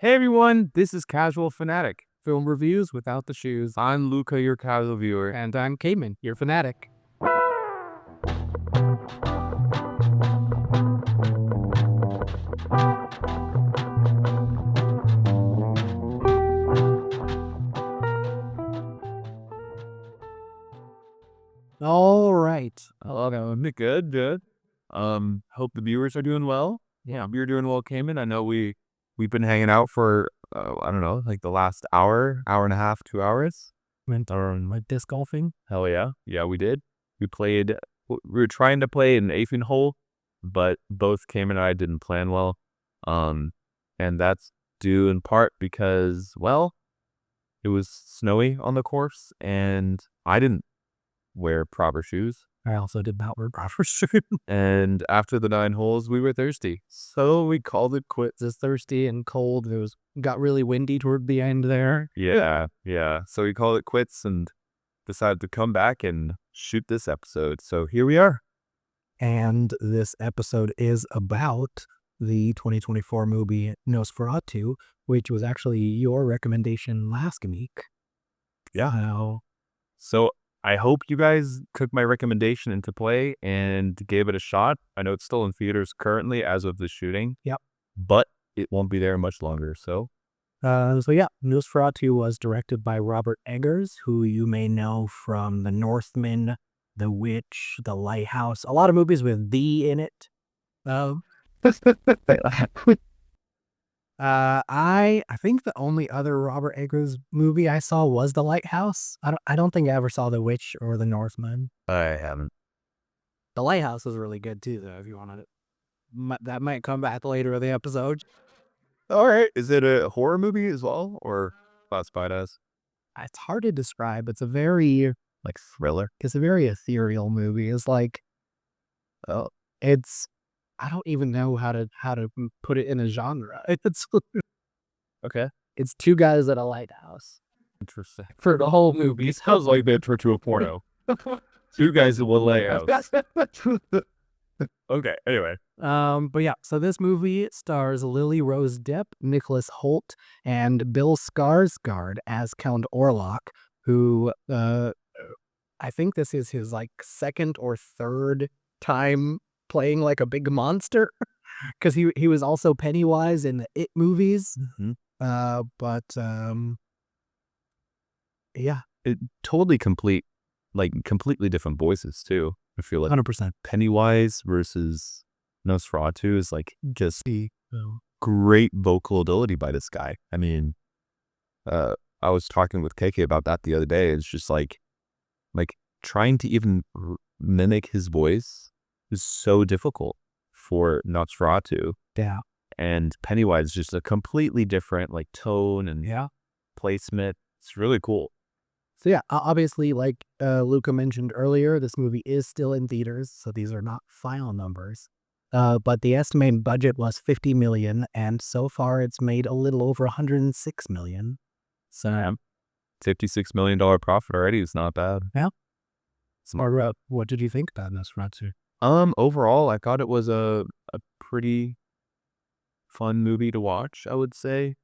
Hey everyone, this is Casual Fanatic. Film reviews without the shoes. I'm Luca, your casual viewer. And I'm Cayman, your fanatic. All right. Good. Hope the viewers are doing well. Yeah, you're doing well, Cayman. I know we've been hanging out for I don't know, like the last hour and a half, 2 hours. Went on disc golfing. Hell yeah, we did. We were trying to play an 18 hole, but both Cayman and I didn't plan well. And that's due in part because it was snowy on the course, and I didn't wear proper shoes. I also did not wear proper shoes. And after the 9 holes, we were thirsty. So we called it quits. It's thirsty and cold. Got really windy toward the end there. Yeah. So we called it quits and decided to come back and shoot this episode. So here we are. And this episode is about the 2024 movie Nosferatu, which was actually your recommendation last week. Yeah. So I hope you guys took my recommendation into play and gave it a shot. I know it's still in theaters currently as of the shooting. Yep. But it won't be there much longer, so. Nosferatu was directed by Robert Eggers, who you may know from The Northman, The Witch, The Lighthouse, a lot of movies with "the" in it. I think the only other Robert Eggers movie I saw was The Lighthouse. I don't think I ever saw The Witch or The Northman. I haven't. The Lighthouse is really good too, though. If you wanted it, that might come back later in the episode. All right. Is it a horror movie as well, or classified as? It's hard to describe. It's a very Thriller. It's a very ethereal movie. It's I don't even know how to put it in a genre. It's Okay. It's two guys at a lighthouse Interesting. for the whole movie. Sounds like the intro to a porno. Two guys at one lighthouse. Okay. Anyway. But yeah, so this movie stars Lily Rose Depp, Nicholas Hoult, and Bill Skarsgård as Count Orlok, who I think this is his second or third time playing a big monster, because he was also Pennywise in the It movies. Mm-hmm. Yeah, it totally completely different voices too. I feel like 100%. Pennywise versus Nosferatu is just great vocal ability by this guy. I mean, I was talking with KK about that the other day. It's just like trying to even mimic his voice is so difficult for Nosferatu. Yeah. And Pennywise is just a completely different tone and placement. It's really cool. So yeah, obviously, Luca mentioned earlier, this movie is still in theaters, so these are not final numbers. But the estimated budget was $50 million, and so far it's made a little over $106 million. So $56 million profit already is not bad. Yeah. Or what did you think about Nosferatu? Overall, I thought it was a pretty fun movie to watch, I would say.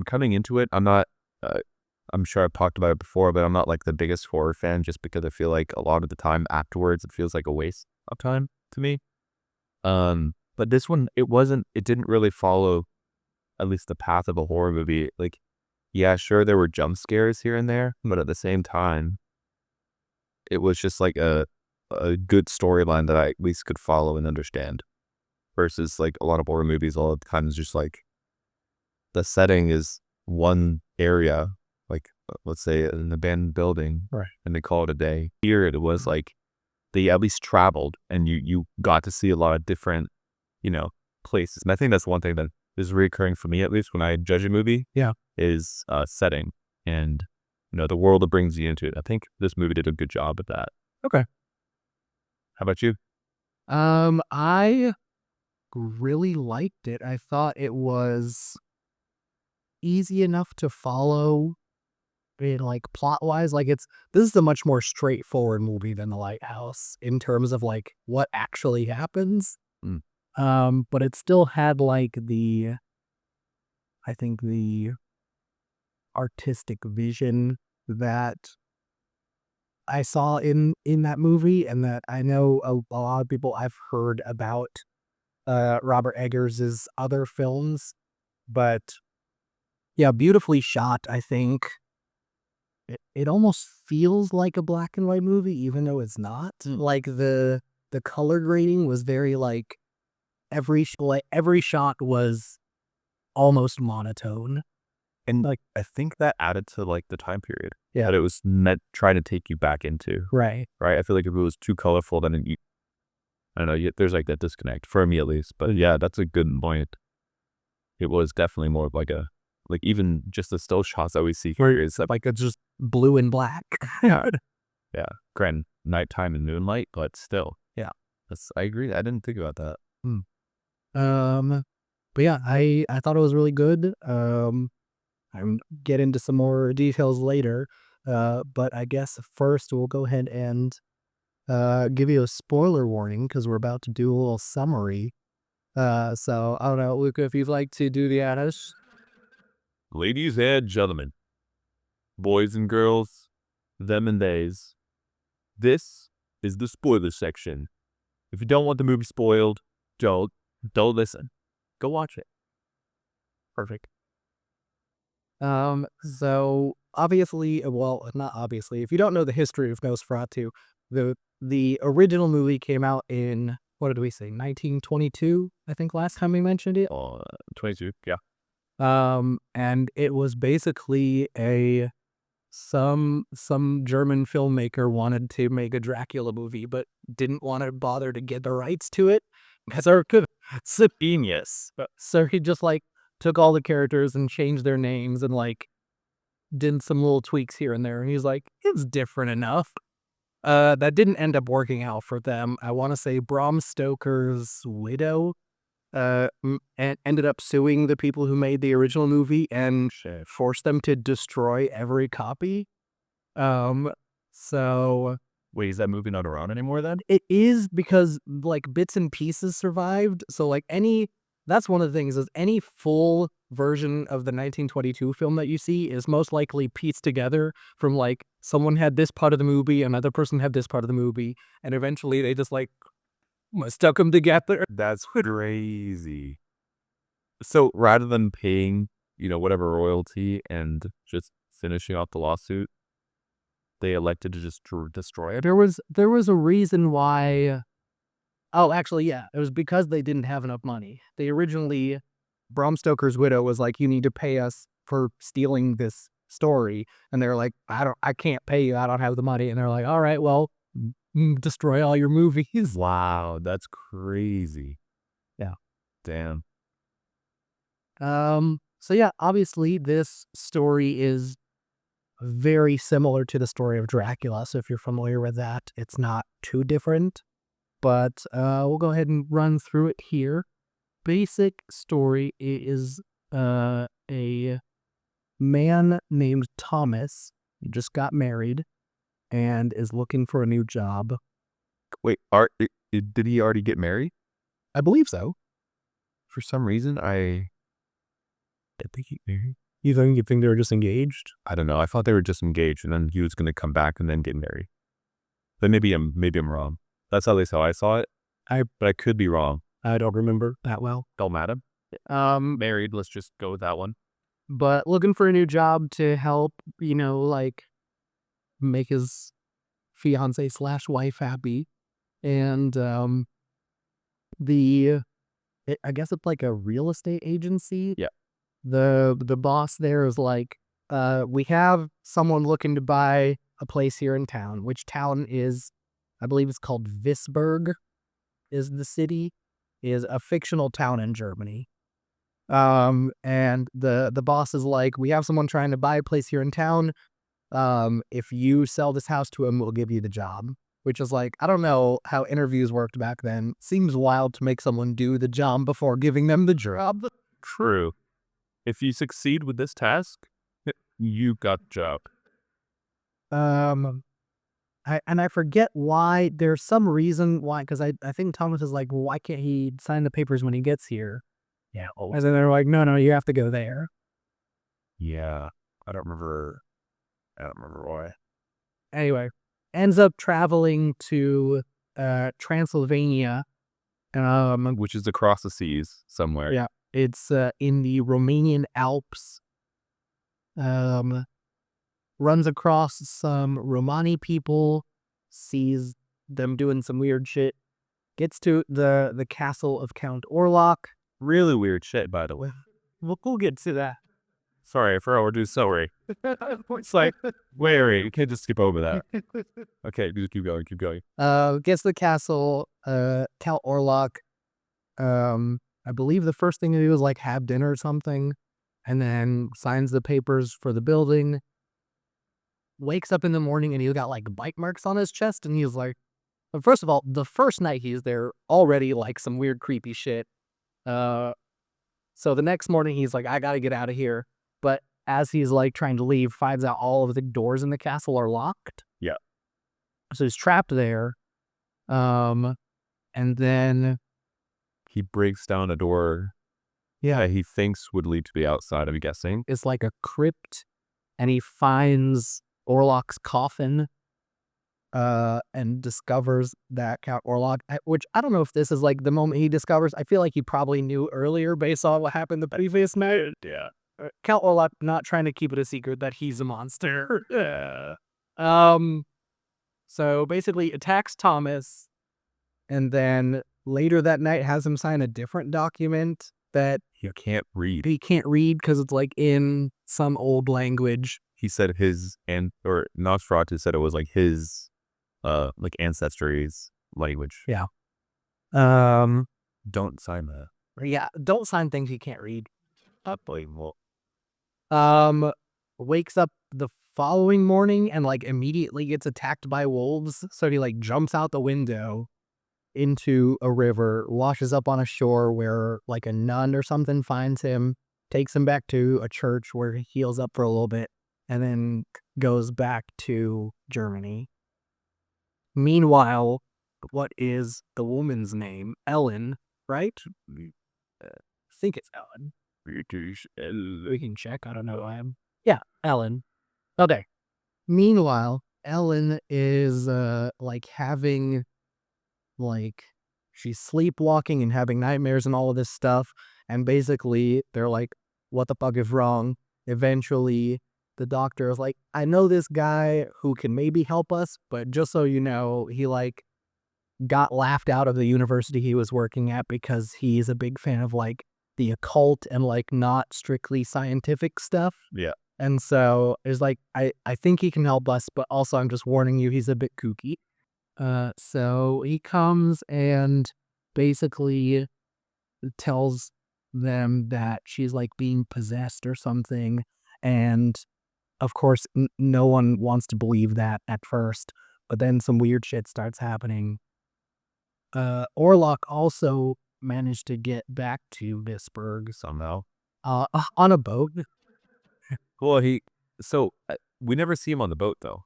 Coming into it, I'm sure I've talked about it before, but I'm not the biggest horror fan, just because I feel like a lot of the time afterwards, it feels like a waste of time to me. But this one, it didn't really follow at least the path of a horror movie. Yeah, sure, there were jump scares here and there, but at the same time, it was just a good storyline that I at least could follow and understand, versus a lot of horror movies, all the time is just the setting is one area, let's say an abandoned building, right, and they call it a day. Here it was they at least traveled, and you got to see a lot of different places. And I think that's one thing that is recurring for me, at least when I judge a movie, is setting and the world that brings you into it. I think this movie did a good job at that. Okay. How about you? I really liked it. I thought it was easy enough to follow in plot wise. This is a much more straightforward movie than The Lighthouse in terms of what actually happens. But it still had the I think the artistic vision that I saw in that movie, and that I know a lot of people I've heard about Robert Eggers's other films, but yeah, beautifully shot. I think it almost feels like a black and white movie, even though it's not. Like the color grading was very like every shot was almost monotone. And Like I think that added to like the time period yeah, that it was meant trying to take you back into, right. right? I feel like if it was too colorful, then I don't know, there's like that disconnect for me at least. But yeah, that's a good point. It was definitely more of like a, like even just the still shots that we see here is like, Like it's just blue and black. yeah, yeah, grand nighttime and moonlight, but still, Yeah. I agree. I didn't think about that. Um, but yeah, I thought it was really good. I'm get into some more details later. But I guess first we'll go ahead and give you a spoiler warning because we're about to do a little summary. So I don't know, Luca, if you'd like to do the honors. Ladies and gentlemen, boys and girls, them and theys, this is the spoiler section. If you don't want the movie spoiled, don't listen. Go watch it. Perfect. So obviously, well, not obviously, if you don't know the history of Nosferatu, the original movie came out in, what did we say, 1922, I think last time we mentioned it. 22, yeah. And it was basically some German filmmaker wanted to make a Dracula movie, but didn't want to bother to get the rights to it because it's a genius. So he just like took all the characters and changed their names and like did some little tweaks here and there. And he's like, it's different enough. That didn't end up working out for them. I want to say Bram Stoker's widow ended up suing the people who made the original movie and forced them to destroy every copy. So Wait, is that movie not around anymore then? it is because like bits and pieces survived. So like that's one of the things is any full version of the 1922 film that you see is most likely pieced together from like someone had this part of the movie, another person had this part of the movie, and eventually they just like stuck them together. That's crazy. So rather than paying, whatever royalty and just finishing off the lawsuit, they elected to just destroy it? There was a reason why. Oh, actually, yeah, it was because they didn't have enough money. They originally, Bram Stoker's widow was like, "You need to pay us for stealing this story," and they're like, I can't pay you. I don't have the money." And they're like, "All right, well, destroy all your movies." Wow, that's crazy. Yeah. Damn. So yeah, obviously, this story is very similar to the story of Dracula. So if you're familiar with that, it's not too different. But we'll go ahead and run through it here. Basic story is a man named Thomas just got married and is looking for a new job. Wait, did he already get married? I believe so. For some reason, I think he married. You think they were just engaged? I don't know. I thought they were just engaged, and then he was gonna come back and then get married. But maybe I'm wrong. That's at least how I saw it. But I could be wrong. I don't remember that well. Don't matter. Married. Let's just go with that one. But looking for a new job to help, like make his fiance slash wife happy. And I guess it's like a real estate agency. Yeah. The boss there is like, we have someone looking to buy a place here in town. Which town is, I believe it's called Visburg, is the city, is a fictional town in Germany. And the boss is like, we have someone trying to buy a place here in town. If you sell this house to him, we'll give you the job. Which is like, I don't know how interviews worked back then. Seems wild to make someone do the job before giving them the job. True. If you succeed with this task, you got the job. I forget why. There's some reason why, because I think Thomas is like, well, why can't he sign the papers when he gets here? Yeah. And then they're like, no, you have to go there. Yeah. I don't remember why. Anyway, ends up traveling to Transylvania. Which is across the seas somewhere. Yeah, it's in the Romanian Alps. Runs across some Romani people, sees them doing some weird shit, gets to the castle of Count Orlok. Really weird shit, by the way. We'll get to that. Sorry, I forgot we're doing sorry. It's like, wait, you can't just skip over that. Okay, just keep going. Gets to the castle, Count Orlok. I believe the first thing to do is like have dinner or something, and then signs the papers for the building. Wakes up in the morning and he's got like bite marks on his chest, and he's like, first of all, the first night he's there, already like some weird creepy shit. So the next morning he's like, I gotta get out of here. But as he's like trying to leave, finds out all of the doors in the castle are locked. Yeah. So he's trapped there. And then He breaks down a door that he thinks would lead to the outside, I'm guessing. it's like a crypt, and he finds Orlok's coffin. And discovers that Count Orlok, which I don't know if this is like the moment he discovers. I feel like he probably knew earlier based on what happened the previous night. Yeah. Count Orlok not trying to keep it a secret that he's a monster. Um, so basically attacks Thomas, and then later that night has him sign a different document that He can't read. he can't read because it's like in some old language. He said or Nosferatu said it was like his like ancestry's language. Yeah. Don't sign that. Yeah, don't sign things you can't read. Unbelievable. Wakes up the following morning and like immediately gets attacked by wolves. So he like jumps out the window into a river, washes up on a shore where like a nun or something finds him, takes him back to a church where he heals up for a little bit, and then goes back to Germany. Meanwhile, what is the woman's name? Ellen, right? I think it's Ellen. We can check. I don't know who I am. Yeah, Ellen. Okay. Meanwhile, Ellen is like having like she's sleepwalking and having nightmares and all of this stuff. And basically they're like, what the fuck is wrong? Eventually the doctor is like, I know this guy who can maybe help us, but just so you know, he like got laughed out of the university he was working at because he's a big fan of like the occult and like not strictly scientific stuff. Yeah. And so it's like, I think he can help us, but also I'm just warning you, he's a bit kooky. So he comes and basically tells them that she's like being possessed or something. And of course, no one wants to believe that at first, but then some weird shit starts happening. Orlok also managed to get back to Visburg Somehow. on a boat. Well, we never see him on the boat though.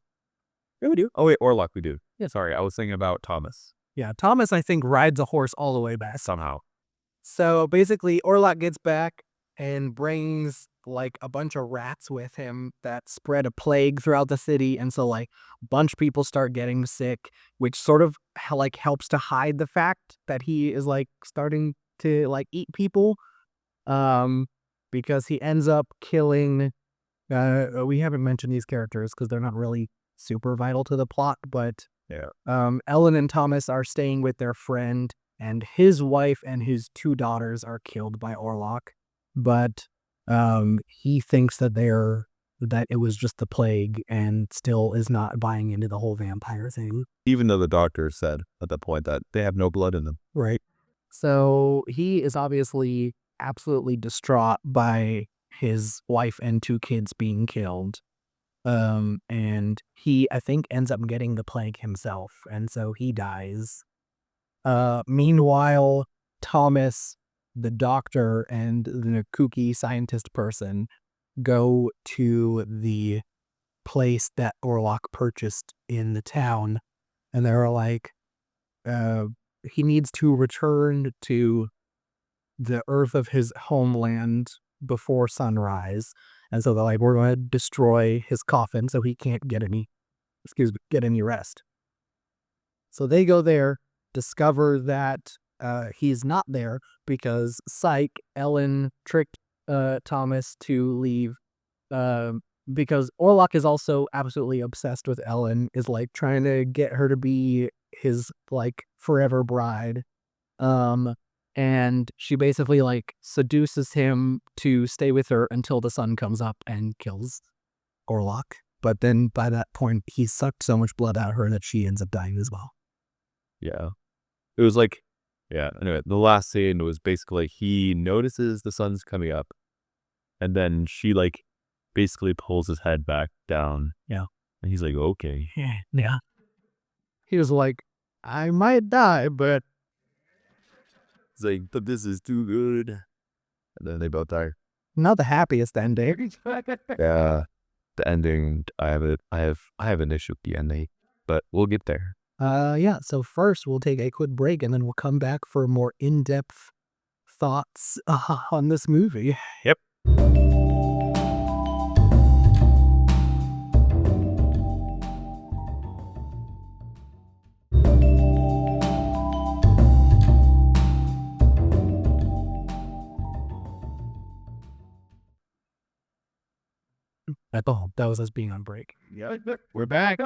Yeah, we do. Oh wait, Orlok, we do. Yeah. Sorry, I was thinking about Thomas. Yeah, Thomas, I think, rides a horse all the way back. Somehow. So basically, Orlok gets back and brings like a bunch of rats with him that spread a plague throughout the city. And so like a bunch of people start getting sick, which sort of like helps to hide the fact that he is like starting to like eat people. Because he ends up killing, we haven't mentioned these characters because they're not really super vital to the plot, but Yeah. Ellen and Thomas are staying with their friend, and his wife and his 2 daughters are killed by Orlok. But he thinks that it was just the plague and still is not buying into the whole vampire thing. Even though the doctor said at that point that they have no blood in them. Right. So he is obviously absolutely distraught by his wife and 2 kids being killed. And he, I think, ends up getting the plague himself, and so he dies. Meanwhile, Thomas, the doctor, and the kooky scientist person go to the place that Orlok purchased in the town, and they're like, he needs to return to the earth of his homeland before sunrise. And so they're like, we're going to destroy his coffin so he can't get any rest. So they go there, discover that he's not there because Ellen tricked Thomas to leave. Because Orlok is also absolutely obsessed with Ellen, is like trying to get her to be his like forever bride. And she basically like seduces him to stay with her until the sun comes up and kills Orlok. But then by that point, he sucked so much blood out of her that she ends up dying as well. Yeah. It was like, yeah, anyway, the last scene was basically he notices the sun's coming up, and then she, like, basically pulls his head back down. Yeah. And he's like, okay. Yeah. He was like, I might die, but He's like, but this is too good. And then they both die. not the happiest ending. Yeah. The ending, I have an issue with the ending, but we'll get there. Yeah, so first we'll take a quick break and then we'll come back for more in-depth thoughts on this movie. Yep. That was us being on break. Yeah, we're back.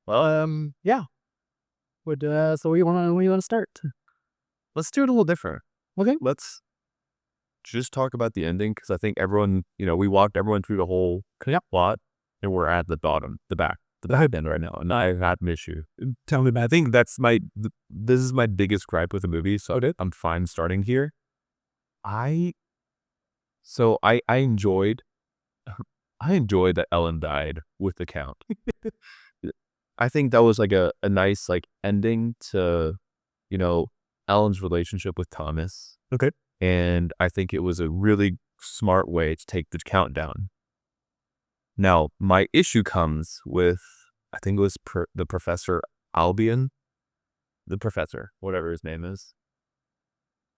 Well, yeah. So we want to start. Let's do it a little different. Okay. Let's just talk about the ending, because I think everyone, we walked everyone through the whole plot, and we're at the bottom, the back end right now, and I've had an issue. Tell me about it. I think this is my biggest gripe with the movie, so I'm fine starting here. I enjoyed that Ellen died with the Count. I think that was like a nice like ending to, Ellen's relationship with Thomas. Okay. And I think it was a really smart way to take the Count down. Now, my issue comes with, I think it was the Professor Albion. The professor, whatever his name is.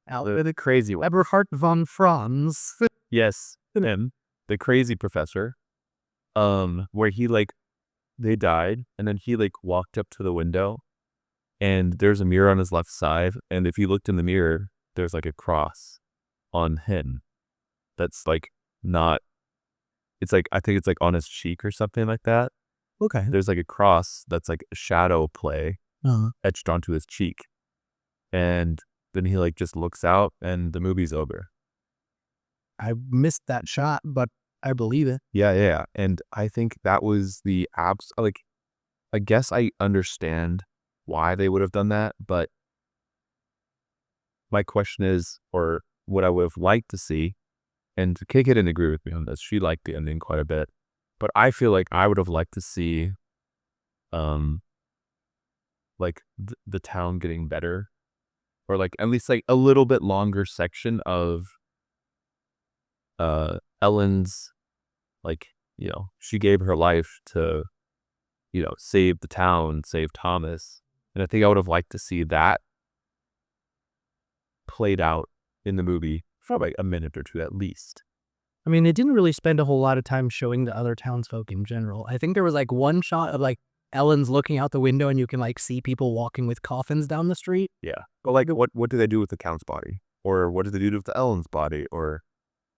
The crazy one. Eberhard von Franz. Yes, him. The crazy professor. Where he like, they died, and then he like walked up to the window, and there's a mirror on his left side, and if you looked in the mirror, there's like a cross on him that's like not, it's like, I think it's like on his cheek or something like that. Okay. There's like a cross that's like a shadow play etched onto his cheek, and then he like just looks out and the movie's over. I missed that shot, but I believe it. Yeah. And I think that was the like, I guess I understand why they would have done that, but my question is, or what I would have liked to see, and Kay didn't agree with me on this. She liked the ending quite a bit, but I feel like I would have liked to see, like the town getting better, or like at least like a little bit longer section of, Ellen's, like, she gave her life to, save the town, save Thomas. And I think I would have liked to see that played out in the movie for like a minute or two at least. I mean, it didn't really spend a whole lot of time showing the other townsfolk in general. I think there was like one shot of like Ellen's looking out the window and you can like see people walking with coffins down the street. Yeah. But like, what do they do with the Count's body? Or what do they do with the Ellen's body? Or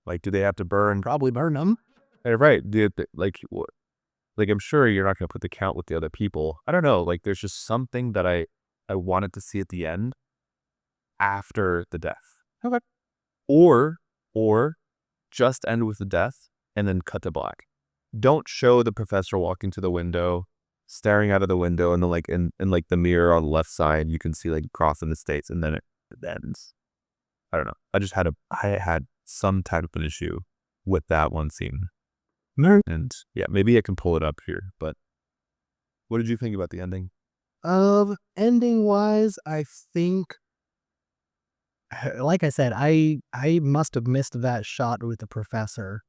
like, do they have to burn? Probably burn them. Right. Like, I'm sure you're not going to put the Count with the other people. I don't know. Like, there's just something that I wanted to see at the end after the death. Okay. Or just end with the death and then cut to black. Don't show the professor walking to the window, staring out of the window, and then like in like the mirror on the left side, you can see like cross in the states, and then it ends. I don't know. I had some type of an issue with that one scene. And yeah, maybe I can pull it up here, but what did you think about the ending? Ending wise, I think, like I said, I must have missed that shot with the professor.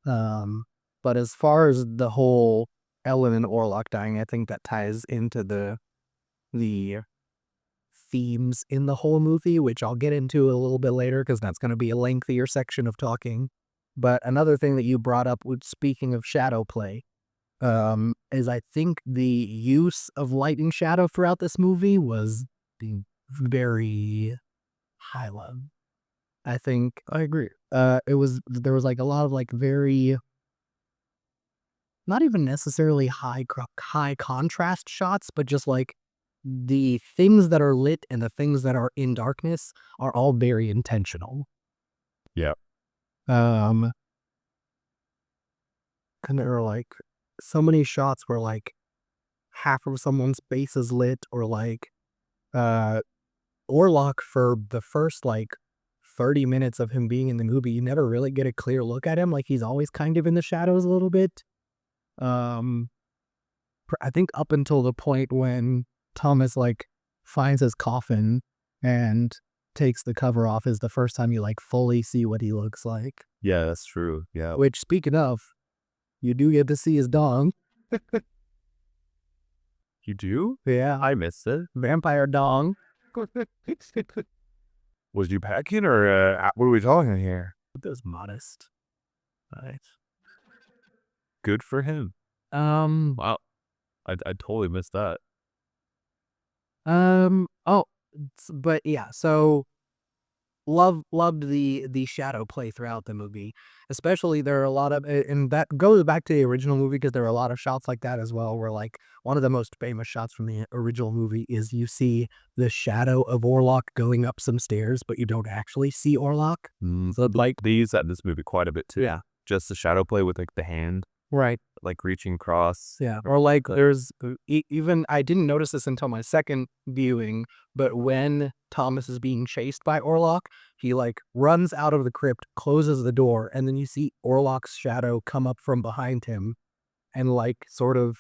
But as far as the whole Ellen and Orlok dying, I think that ties into the themes in the whole movie, which I'll get into a little bit later because that's going to be a lengthier section of talking. But another thing that you brought up, with speaking of shadow play, is I think the use of light and shadow throughout this movie was being very high level. I think I agree. there was like a lot of like very, not even necessarily high contrast shots, but just like the things that are lit and the things that are in darkness are all very intentional. Yeah. Um, and there are like so many shots where like half of someone's face is lit, or like uh Orlok, for the first like 30 minutes of him being in the movie, you never really get a clear look at him. Like he's always kind of in the shadows a little bit. Um, I think up until the point when Thomas like finds his coffin and takes the cover off is the first time you like fully see what he looks like. Yeah, that's true. Yeah. Which, speaking of, you do get to see his dong. You do? Yeah, I missed it. vampire dong. Was you packing or what are we talking here? That was modest. Nice. Good for him. Um, Wow. I totally missed that. oh, but yeah, so loved the shadow play throughout the movie. Especially there are a lot of, and that goes back to the original movie because there are a lot of shots like that as well, where like one of the most famous shots from the original movie is you see the shadow of Orlok going up some stairs, but you don't actually see Orlok. So like, They use that in this movie quite a bit too. yeah, Just the shadow play with like the hand, right. like reaching across. Yeah, or like there's even, I didn't notice this until my second viewing, but when Thomas is being chased by Orlok, he like runs out of the crypt, closes the door, and then you see Orlok's shadow come up from behind him and like sort of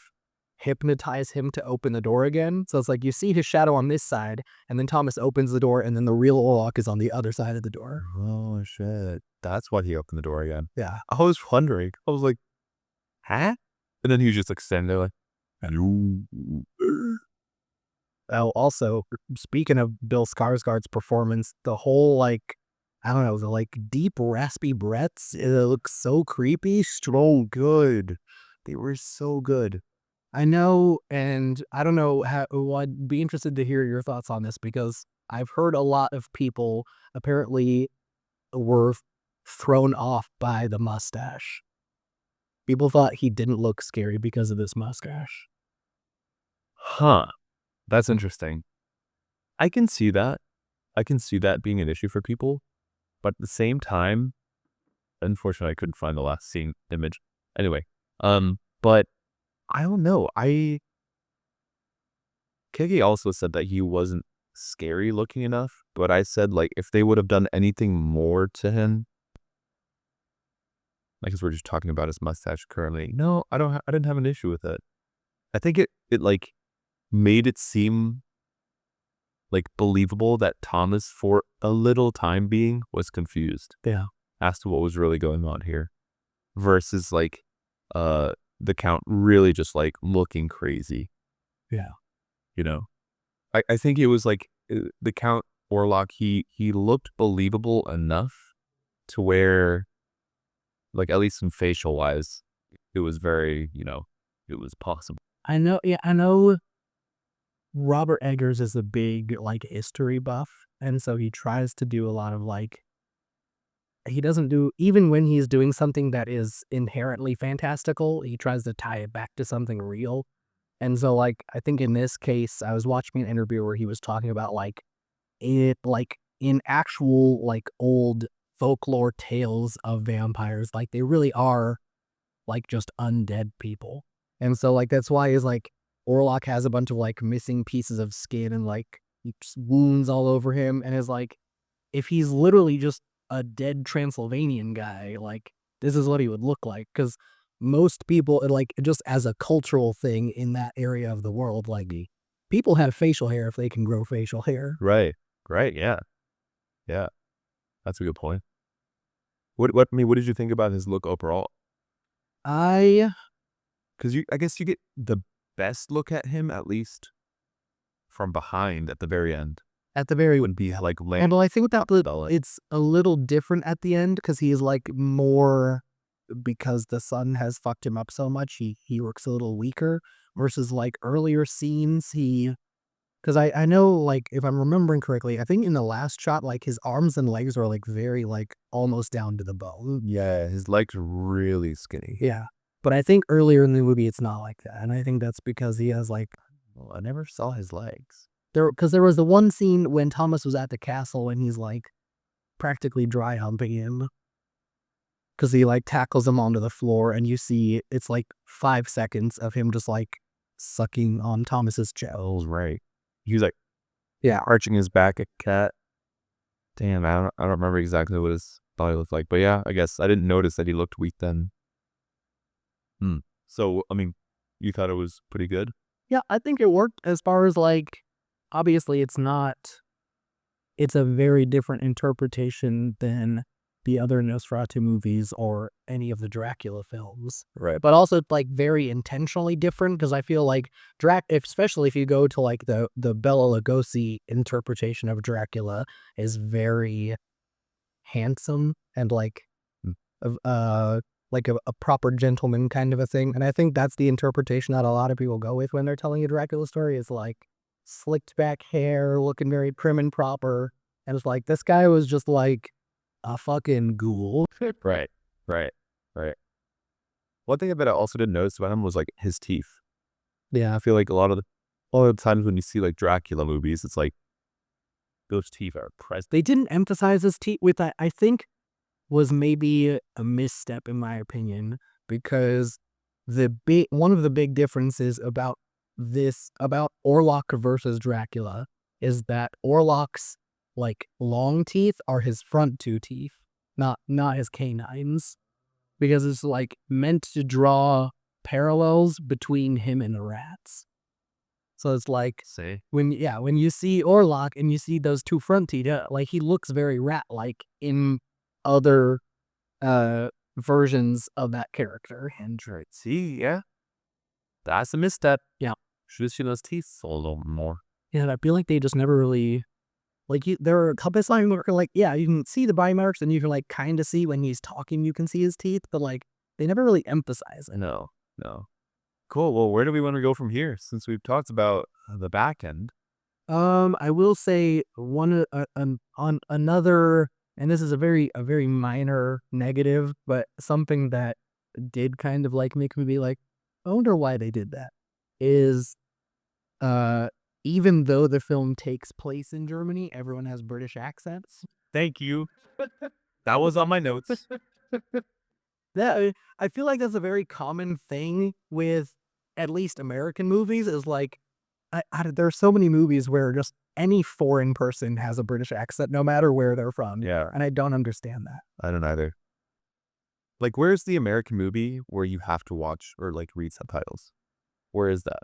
hypnotize him to open the door again. So it's like you see his shadow on this side, and then Thomas opens the door, and then the real Orlok is on the other side of the door. Oh shit. That's why he opened the door again. Yeah. I was wondering. I was like, huh? And then he was just like standing there like, hello. Oh, also, speaking of Bill Skarsgård's performance, the whole like, I don't know, the like deep raspy breaths, it looks so creepy. So good. They were so good. I know, and I don't know how. I'd be interested to hear your thoughts on this because I've heard a lot of people apparently were thrown off by the mustache. People thought he didn't look scary because of this mustache. Huh. That's interesting. I can see that. I can see that being an issue for people. But at the same time, unfortunately, I couldn't find the last scene image. Anyway, but I don't know. Kiki also said that he wasn't scary looking enough, but I said like if they would have done anything more to him, like as we're just talking about his mustache currently. No, I didn't have an issue with it. I think it like made it seem like believable that Thomas for a little time being was confused Yeah. as to what was really going on here versus like the Count really just like looking crazy. Yeah. You know, I think it was like the Count Orlok, he looked believable enough to where like at least in facial wise it was very, it was possible. I know. Yeah, I know. Robert Eggers is a big like history buff, and so he tries to do a lot of like, he doesn't do, even when he's doing something that is inherently fantastical, he tries to tie it back to something real. And so like I think in this case, I was watching an interview where he was talking about like it, like in actual like old folklore tales of vampires, like they really are like just undead people. And so like that's why is like Orlok has a bunch of like missing pieces of skin and like wounds all over him, and is like, if he's literally just a dead Transylvanian guy, like this is what he would look like. Because most people, like just as a cultural thing in that area of the world, like people have facial hair if they can grow facial hair. Right. Right. Yeah. Yeah. That's a good point. What did you think about his look overall? I Because I guess you get the best look at him at least from behind at the very end. At the very would be like and I think that it's a little different at the end because he's like more because the sun has fucked him up so much. He works a little weaker versus like earlier scenes. Because I know like if I'm remembering correctly, I think in the last shot like his arms and legs are like very like almost down to the bone. Yeah, his legs are really skinny. Yeah, but I think earlier in the movie it's not like that, and I think that's because he has like Well, I never saw his legs. there was the one scene when Thomas was at the castle and he's like practically dry humping him because he like tackles him onto the floor and you see it's like 5 seconds of him just like sucking on Thomas's chest. Oh, right. He was like Yeah. arching his back at cat. Damn, I don't remember exactly what his body looked like, but yeah, I guess I didn't notice that he looked weak then. So, I mean, you thought it was pretty good? Yeah, I think it worked as far as like obviously it's a very different interpretation than the other Nosferatu movies or any of the Dracula films. Right. But also like very intentionally different because I feel like especially if you go to like the Bela Lugosi interpretation of Dracula is very handsome and Mm. like a proper gentleman kind of a thing. And I think that's the interpretation that a lot of people go with when they're telling a Dracula story is like slicked back hair, looking very prim and proper. And it's like this guy was just like a fucking ghoul. Right. Right. Right. One thing that I also didn't notice about him was like his teeth. Yeah. I feel like a lot of the times when you see like Dracula movies, it's like those teeth are present. They didn't emphasize his teeth, with that I think was maybe a misstep in my opinion, because one of the big differences about Orlok versus Dracula is that Orlok's like long teeth are his front two teeth, not his canines, because it's like meant to draw parallels between him and the rats. So it's like Say. when you see Orlok and you see those two front teeth, like he looks very rat-like in other versions of that character. Android. See, yeah. That's a misstep. Yeah. Should have seen those teeth a little more. Yeah, and I feel like they just never really there are a couple of times where like, yeah, you can see the bite marks and you can like kind of see when he's talking, you can see his teeth, but like they never really emphasize it. No. Cool. Well, where do we want to go from here? Since we've talked about the back end. I will say one on another, and this is a very minor negative, but something that did kind of like make me be like, I wonder why they did that. Is even though the film takes place in Germany, everyone has British accents. Thank you. That was on my notes. That I feel like that's a very common thing with at least American movies. Is like there are so many movies where just any foreign person has a British accent, no matter where they're from. Yeah. And I don't understand that. I don't either. Like, where's the American movie where you have to watch or like read subtitles? Where is that?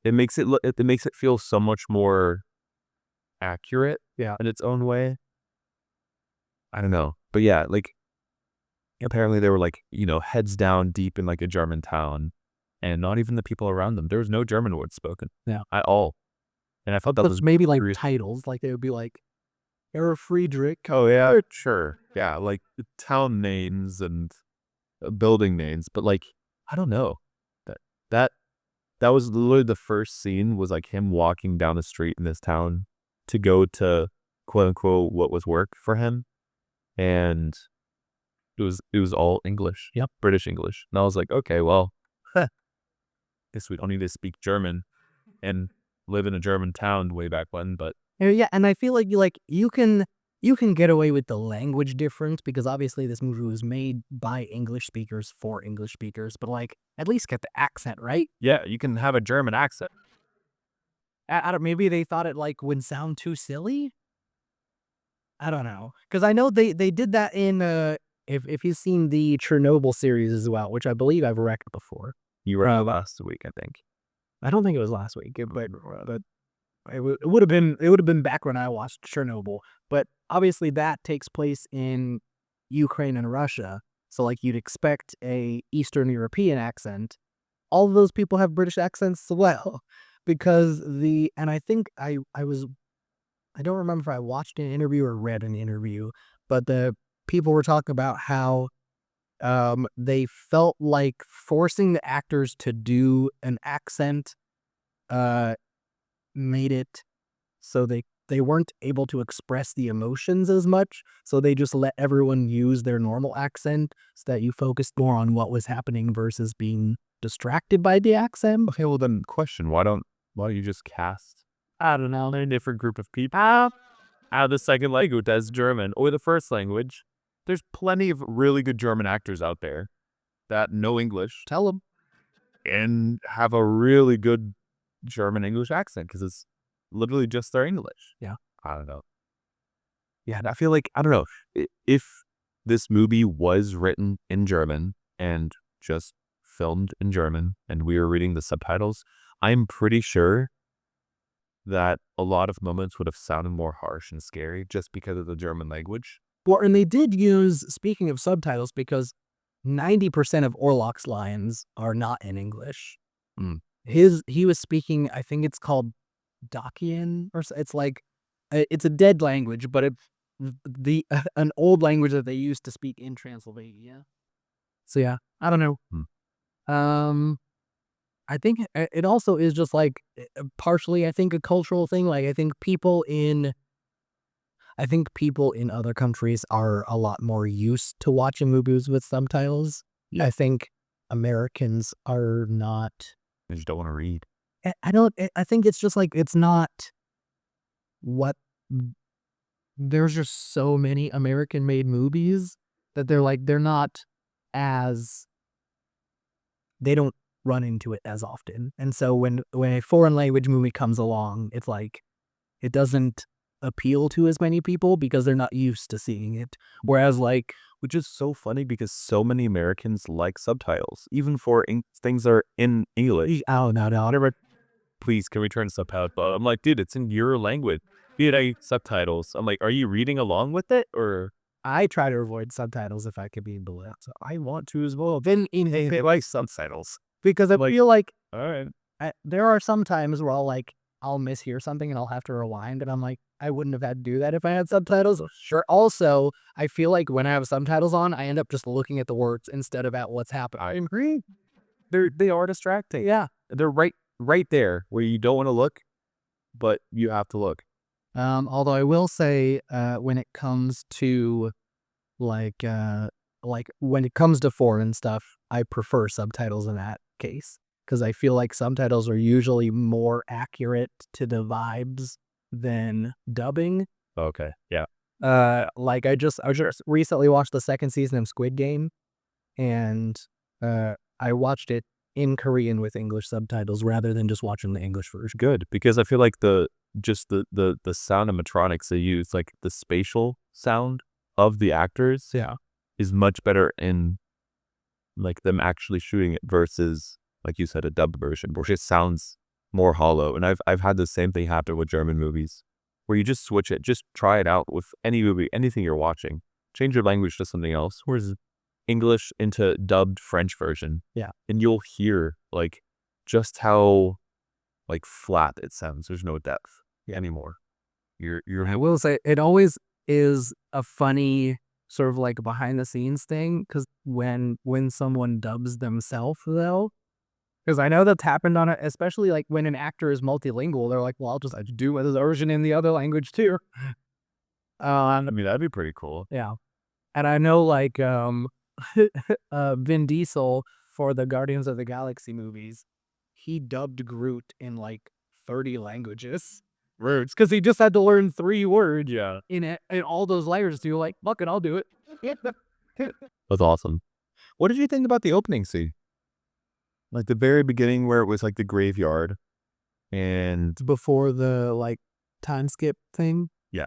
It makes it feel so much more accurate. Yeah. In its own way. I don't know. But yeah, like apparently they were like, heads down deep in like a German town and not even the people around them. There was no German words spoken. Yeah. At all. And I thought that was maybe like titles, like they would be like Herr Friedrich. Oh yeah, sure. Yeah, like the town names and building names, but like I don't know. That that that was literally the first scene was like him walking down the street in this town to go to quote unquote what was work for him. And it was all English. Yep. British English. And I was like, okay, well, guess we don't need to speak German and live in a German town way back when, but Yeah, and I feel like you can get away with the language difference because obviously this movie was made by English speakers for English speakers, but like at least get the accent right. yeah, you can have a German accent. I don't. Maybe they thought it like would sound too silly. I don't know, because I know they did that in if you've seen the Chernobyl series as well, which I believe I've wrecked before. You were last week, I think. I don't think it was last week, but it would have been back when I watched Chernobyl. But obviously that takes place in Ukraine and Russia, so like you'd expect a Eastern European accent. All of those people have British accents as well, because and I think I was I don't remember if I watched an interview or read an interview, but the people were talking about how they felt like forcing the actors to do an accent uh made it so they weren't able to express the emotions as much, so they just let everyone use their normal accent so that you focused more on what was happening versus being distracted by the accent. Okay, well then question, why don't you just cast I don't know. a different group of people out of the second language as German or the first language? There's plenty of really good German actors out there that know English Tell them. and have a really good German English accent because it's literally just their English. Yeah. I don't know. Yeah, and I feel like, I don't know, if this movie was written in German and just filmed in German and we were reading the subtitles, I'm pretty sure that a lot of moments would have sounded more harsh and scary just because of the German language. Well, and they did use, speaking of subtitles, because 90% of Orlok's lines are not in English. Mm. He was speaking, I think it's called Dacian, or it's like it's a dead language, but the an old language that they used to speak in Transylvania. So yeah, I don't know. Um, I think it also is just like partially, I think, a cultural thing. Like I think people in other countries are a lot more used to watching movies with subtitles. Yeah. I think Americans are not. I just don't want to read. I don't. I think it's just like it's not what. There's just so many American-made movies that they're not as. They don't run into it as often, and so when a foreign language movie comes along, it's like it doesn't appeal to as many people because they're not used to seeing it. Whereas like, Which is so funny because so many Americans like subtitles, even for things that are in English. oh no, Whatever, please, can we turn subtitles? But I'm like, dude, it's in your language. Dude, I subtitles. I'm like, are you reading along with it or? I try to avoid subtitles if I can be able to. I want to as well. Then They like subtitles. because I Like, feel like all right. there are some times where I'll mishear something and I'll have to rewind, and I'm like, I wouldn't have had to do that if I had subtitles. Sure. Also, I feel like when I have subtitles on, I end up just looking at the words instead of at what's happening. I agree. They are distracting. Yeah. They're right there where you don't want to look, but you have to look. Although I will say, when it comes to like when it comes to foreign stuff, I prefer subtitles in that case because I feel like subtitles are usually more accurate to the vibes than dubbing. Okay. Yeah. Like I just recently watched the second season of Squid Game, and I watched it in Korean with English subtitles rather than just watching the English version. Good, because I feel like the sound animatronics they use, like the spatial sound of the actors, Yeah. is much better in like them actually shooting it versus, like you said, a dubbed version, which just sounds more hollow. And I've had the same thing happen with German movies, where you just switch it, just try it out with any movie, anything you're watching, change your language to something else. Whereas English into dubbed French version, Yeah. and you'll hear like just how like flat it sounds. There's no depth anymore. I will say it always is a funny sort of like behind the scenes thing because when someone dubs themselves though, because I know that's happened on it, especially like when an actor is multilingual, they're like, well, I'll just do the version in the other language too. I mean, that'd be pretty cool. Yeah, and I know like Vin Diesel for the Guardians of the Galaxy movies, he dubbed Groot in like 30 languages. Words, because he just had to learn 3 words. Yeah, In all those layers, so you're like, fuck it, I'll do it. that's awesome. What did you think about the opening scene? Like the very beginning where it was like the graveyard and Before the like time skip thing. yeah.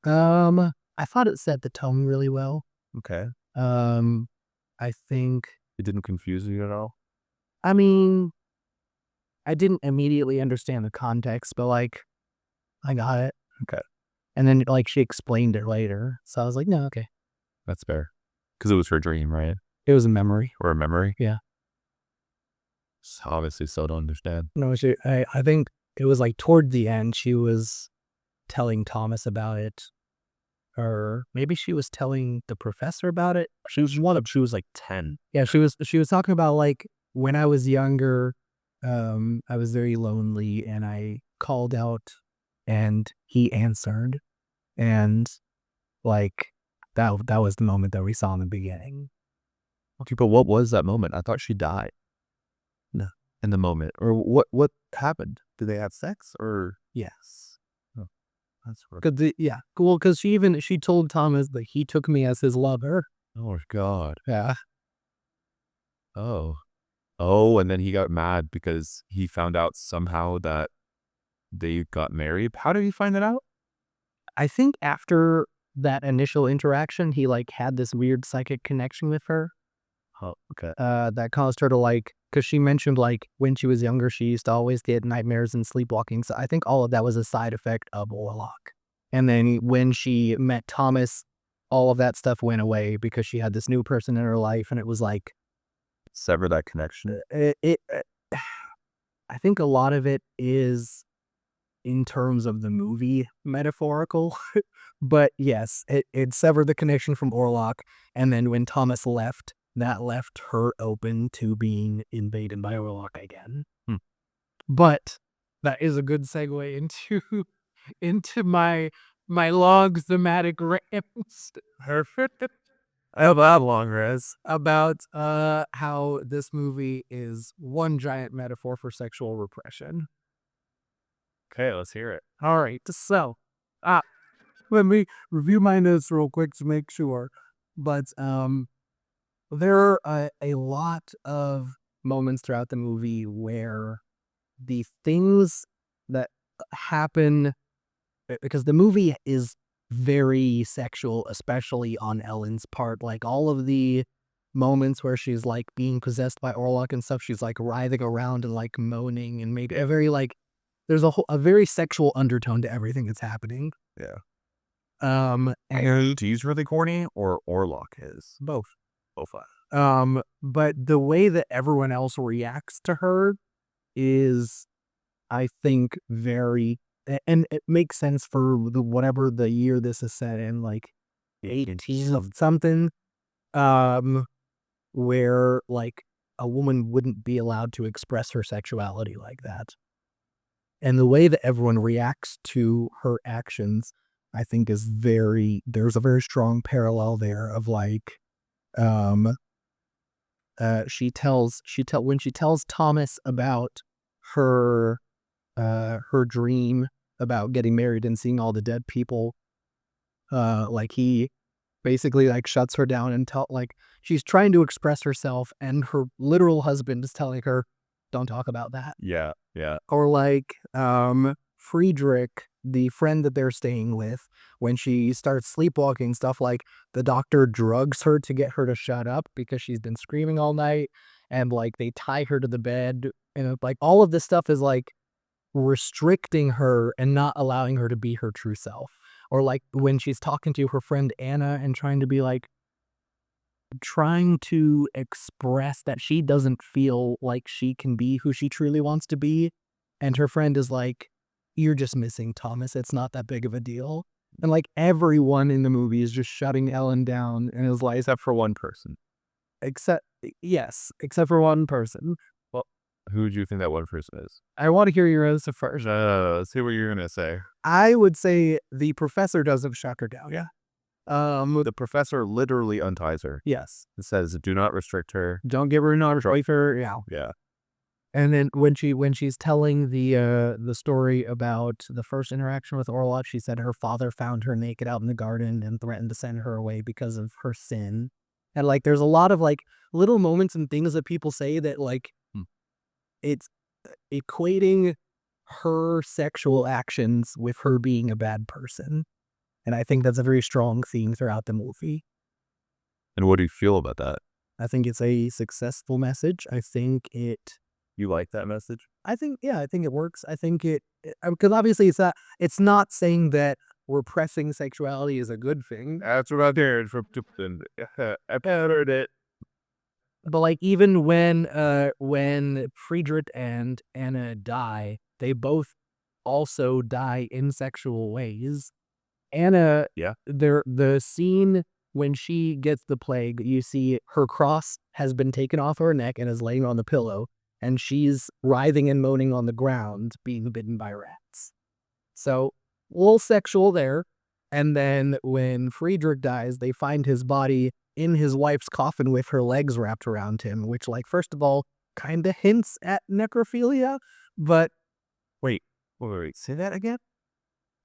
I thought it set the tone really well. Okay. I think, It didn't confuse you at all? I mean, I didn't immediately understand the context, but like, I got it. Okay. And then like she explained it later, so I was like, no, okay. That's fair. Because it was her dream, right? It was a memory. Or a memory? Yeah. Obviously, still don't understand. No, I think it was like toward the end. She was telling Thomas about it, or maybe she was telling the professor about it. She was like 10. Yeah, she was talking about like when I was younger, I was very lonely and I called out and he answered, and like that was the moment that we saw in the beginning. Okay, but what was that moment? I thought she died. No, in the moment, or what happened? Did they have sex or? Yes. Oh, that's weird. Because she told Thomas that he took me as his lover. Oh God. Yeah. Oh. Oh, and then he got mad because he found out somehow that they got married. How did he find that out? I think after that initial interaction, he like had this weird psychic connection with her. Oh, okay. That caused her to like, because she mentioned like when she was younger, she used to always get nightmares and sleepwalking. So I think all of that was a side effect of Orlok. And then when she met Thomas, all of that stuff went away because she had this new person in her life, and it was like Sever that connection. I think a lot of it is in terms of the movie metaphorical, but yes, it severed the connection from Orlok, and then when Thomas left, that left her open to being invaded by Orlok again. Hmm. But that is a good segue into my long thematic rants. Perfect. Oh, that long, Rez. About how this movie is one giant metaphor for sexual repression. Okay, let's hear it. All right, so let me review my notes real quick to make sure. But there are a lot of moments throughout the movie where the things that happen, because the movie is very sexual, especially on Ellen's part. Like all of the moments where she's like being possessed by Orlok and stuff, she's like writhing around and like moaning, and maybe a very like there's a very sexual undertone to everything that's happening. Yeah. And He's really corny, or Orlok is. both. Both. But the way that everyone else reacts to her is, I think, and it makes sense for whatever the year this is set in, like 18 of something, where like a woman wouldn't be allowed to express her sexuality like that. And the way that everyone reacts to her actions, I think there's a very strong parallel there of like, when she tells Thomas about her her dream about getting married and seeing all the dead people, like he basically like shuts her down and like she's trying to express herself, and her literal husband is telling her, don't talk about that. Yeah, yeah. Or like Friedrich, the friend that they're staying with, when she starts sleepwalking, stuff like the doctor drugs her to get her to shut up because she's been screaming all night, and like they tie her to the bed, and like all of this stuff is like restricting her and not allowing her to be her true self. Or like when she's talking to her friend Anna and trying to express that she doesn't feel like she can be who she truly wants to be. And her friend is like, you're just missing Thomas. It's not that big of a deal. And like everyone in the movie is just shutting Ellen down and is like, Except for one person. except for one person. Well, who do you think that one person is? I want to hear your answer first. Let's see what you're gonna say. I would say the professor doesn't shut her down. Yeah. The professor literally unties her. Yes. It says, "Do not restrict her." Don't give her an arm for. Yeah. Yeah. And then when she's telling the story about the first interaction with Orlok, she said her father found her naked out in the garden and threatened to send her away because of her sin. And like there's a lot of like little moments and things that people say that like it's equating her sexual actions with her being a bad person. And I think that's a very strong theme throughout the movie. And what do you feel about that? I think it's a successful message. I think You like that message? I think it works. I think because obviously it's not saying that repressing sexuality is a good thing. That's what I heard from Tupton. I heard it. But like even when Friedrich and Anna die, they both also die in sexual ways. Anna, Yeah. the scene when she gets the plague, you see her cross has been taken off her neck and is laying on the pillow, and she's writhing and moaning on the ground, being bitten by rats. So, a little sexual there. And then when Friedrich dies, they find his body in his wife's coffin with her legs wrapped around him, which, like, first of all, kind of hints at necrophilia. But Wait, say that again?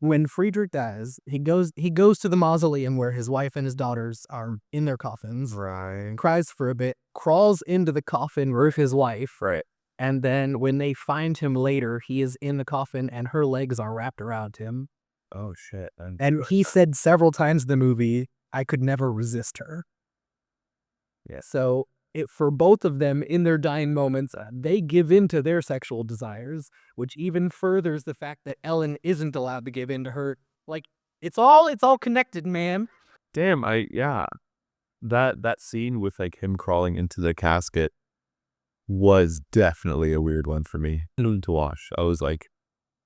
when Friedrich dies, he goes to the mausoleum where his wife and his daughters are in their coffins, Right. cries for a bit, crawls into the coffin with his wife, Right. and then when they find him later, he is in the coffin and her legs are wrapped around him. Oh, shit. And he said several times in the movie, I could never resist her. Yeah. So for both of them in their dying moments, they give in to their sexual desires, which even furthers the fact that Ellen isn't allowed to give in to her. Like, it's all connected, man. Damn, yeah. That scene with like him crawling into the casket was definitely a weird one for me to watch. I was like,